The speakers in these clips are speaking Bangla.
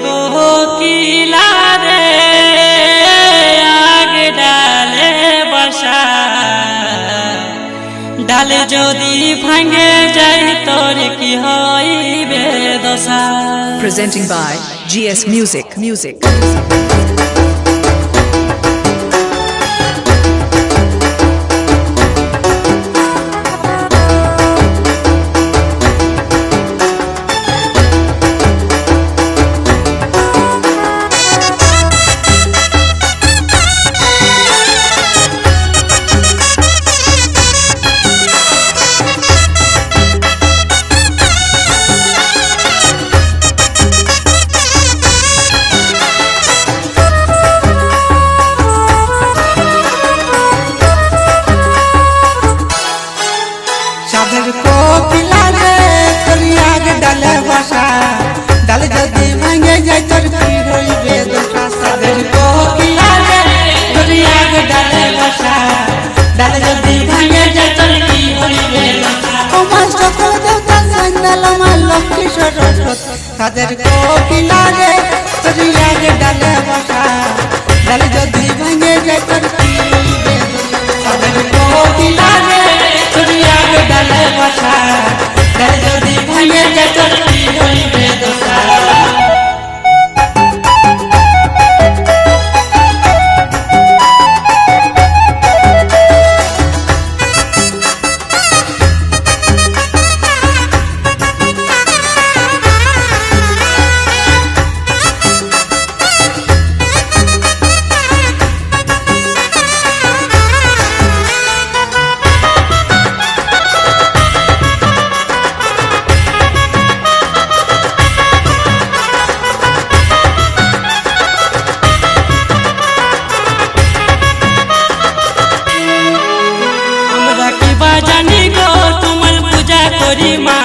কোকিলা রে আগে ডালে বসা ডাল যদি ভাঙে যায় তোর কি হইবে দশা। Presenting by GS Music. কোকিলা রে তোর আগে ডালে বসা ডাল যদি ভাঙে যায় তোর কি হইবে দশা। সাদের কোকিলা রে তোর আগে ডালে বসা ডাল যদি ভাঙে যায় তোর কি হইবে দশা। আমার সকল দেবতা সন্ন্যাল আমার লক্ষ্মী সরস্বতী সাদের কোকিলা রে তোর আগে ডালে বসা ডাল যদি ভাঙে যায় তোর কি হইবে দশা। সাদের কোকিলা রে তোর আগে ডালে বসা ডাল যদি ভাঙে যায় তোর কি হইবে দশা। জানি গো তোমার পূজা করি মা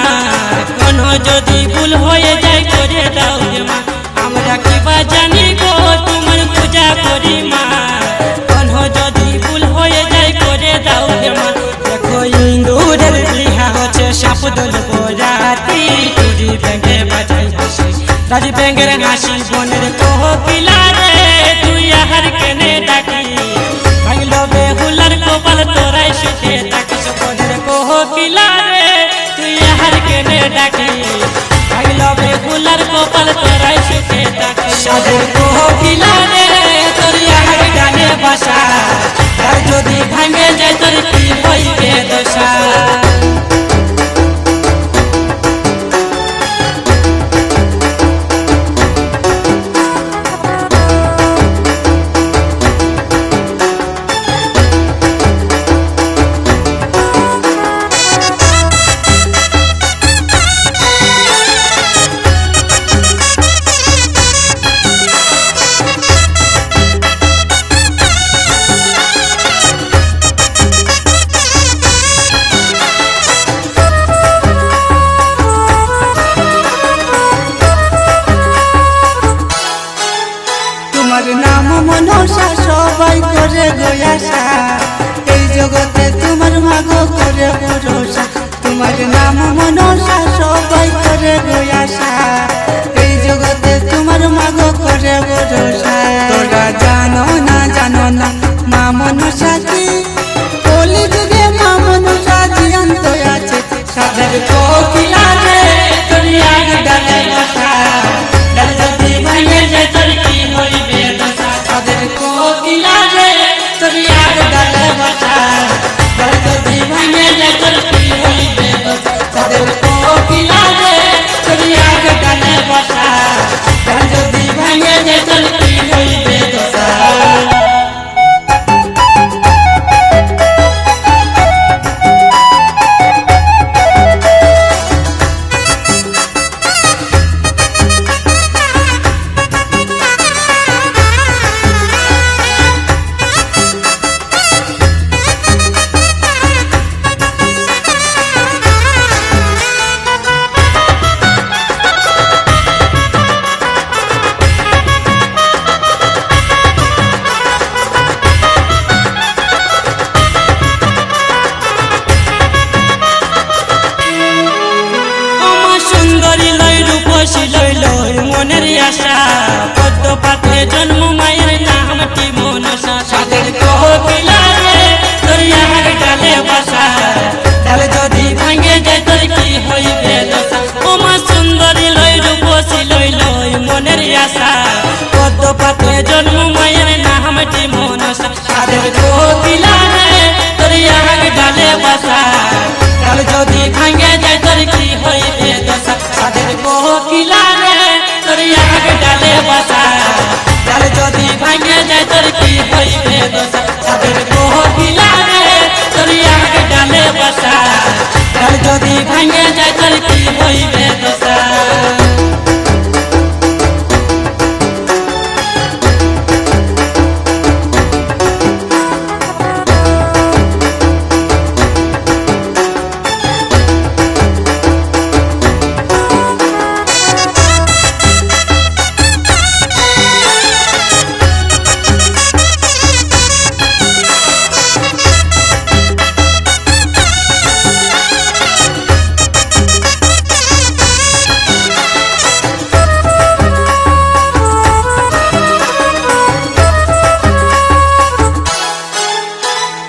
কোনো যদি ভুল হয়ে যায় করে দাও রে মা। আমরা কিবা জানি গো তোমার পূজা করি মা কোনো যদি ভুল হয়ে যায় করে দাও রে মা। দেখো ইন্দুরের বিহা হচ্ছে সাপদল বরাতি চুরি ব্যাঙে বাজাই হাসি রাজি ব্যাঙের হাসি বনের কোকিলা রে তুই আহার কেনে ডাকি ভাঙলো বেহুলার কপাল তোরাই সুখে থাকিস বনের কোকিলা রে তুই আহার কেনে ডাকি ভাঙলো বেহুলার কপাল তোরাই সুখে থাকিস। সাদের কোকিলা রে তোর আহার ডালে বসা আর যদি ভাঙে যায় তোর কি হইবে দশা। তোমার নাম মনসা সবাই করে গয়াসা এই জগতে তোমার মাগো করে ভরসা। তোমার নাম মনসা সবাই করে গয়াসা এই জগতে তোমার মাগো করে ভরসা। তোরা জানো না মা মনসা কি কলি যুগে মা মনসা জিয়ন্ত আছে। সাদের কোকিলা রে তোর আগে ডালে বসা ডাল যদি ভাঙে যায় তোর কি হইবে দশা। সাদের কোকিলা রে তোর আগে ডালে বসা ডাল যদি ভাঙে যায় তোর কি হইবে দশা। সাদের কোকিলা রে তোর আগে ডালে বসা ডাল যদি ভাঙে যায় তোর কি হইবে দশা। সুন্দরী লই রূপসী লই লই মনের আশা পাতে জন্ম মায়ের নামটি মনসা সাদের কোকিলা রে তোর ইয়ার ডালে বাসা ডাল যদি ভাঙে যায় তোর কি হইবে দশা ও মা সুন্দরী লই রূপসী লই লই মনের আশা পদ্ম পাতে জন্ম মায়ের নামটি মনসা সাদের কোকিলা রে তোর ইয়ার ডালে বাসা ডাল যদি ভাঙে যায় তোর কি হইবে দশা সাদের কোকিলা রে তোর ইয়ার ডালে বাসা ডাল যদি ভাঙে যায় তোর কি হইবে দশা সাদের কোকিলা রে তোর ইয়ার ডালে বাসা ডাল যদি ভাঙে যায় তোর কি হইবে দশা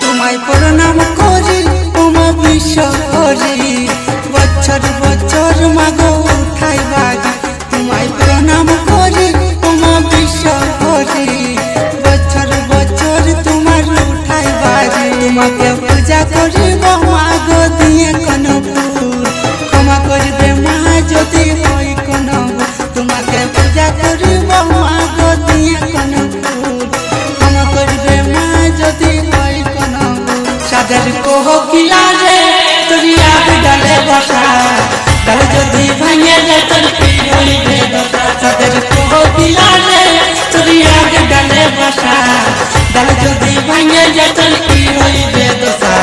তোমায় প্রণাম করি তোমার বিশ্ব করি বছর বছর মাগো উঠাই বাড়ি তোমায় প্রণাম করি তোমার বিশ্ব করি বছর বছর তোমার উঠাই বাড়ি তোমাকে পূজা করিব মাগো দিয়ে কোন ফুল ক্ষমা করবে মা যদি হয় কোন তোমাকে পূজা করিব মাগো দিয়ে কোন ফুল ক্ষমা করবে মা যদি হয় কোন সাদের কোকিলা রে তোর ইয়ার ডালে বসা ডাল যদি ভাঙে যায় তোর কি হইবে দশা সাদের কোকিলা রে তোর ইয়ার ডালে বসা ডাল যদি ভাঙে যায় তোর কি হইবে দশা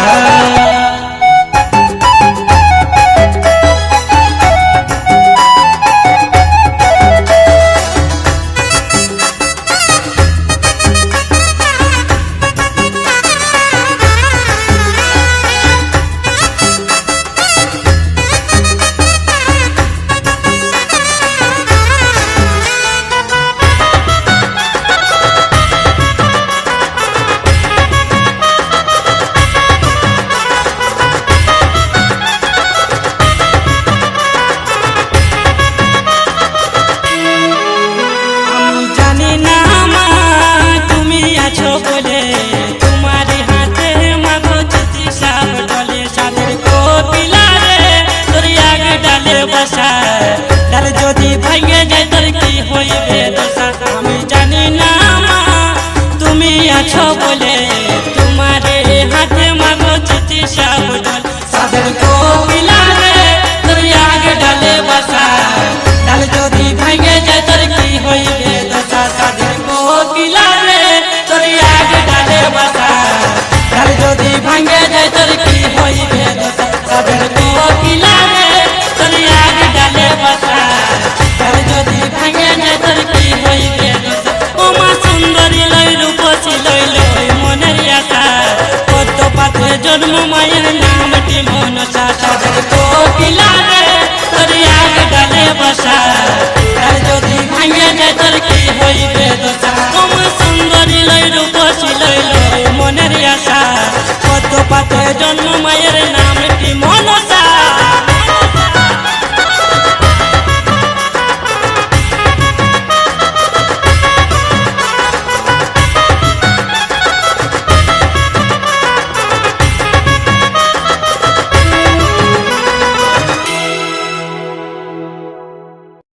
আমি জানি না মা তুমি আছো বলে তোমার হাতে মাগো চিঠি সাপ ডলে সাদের কোকিলা রে তোর ইয়ার ডালে বসা ডাল যদি ভাঙে যায় তোর কি হইবে দশা আমি জানি না মা তুমি আছো বলে তোমার হাতে মাগো চিঠি সাপ ডলে সাদের কোকিলা রে তোর ইয়ার ডালে বসা ডাল যদি ভাঙে যায় তোর কি হইবে দশা সাদের কোকিলা রে তোর ইয়ার ডালে বসা ডাল যদি ভাঙে যায় তোর কি হইবে দশা সাদের কোকিলা রে তোর ইয়ার ডালে বসা ডাল যদি ভাঙে যায় তোর কি হইবে দশা ও মা সুন্দরী লই রূপসী লই লই মনের আশা পদ্ম পাতে জন্ম মায়ের নামটি মনসা সাদের কোকিলা রে তোর ইয়ার ডালে বসা ডাল যদি ভাঙে যায় তোর কি হইবে দশা ও মা সুন্দরী লই রূপসী লই লই মনের আশা পদ্ম পাতে জন্ম মায়ের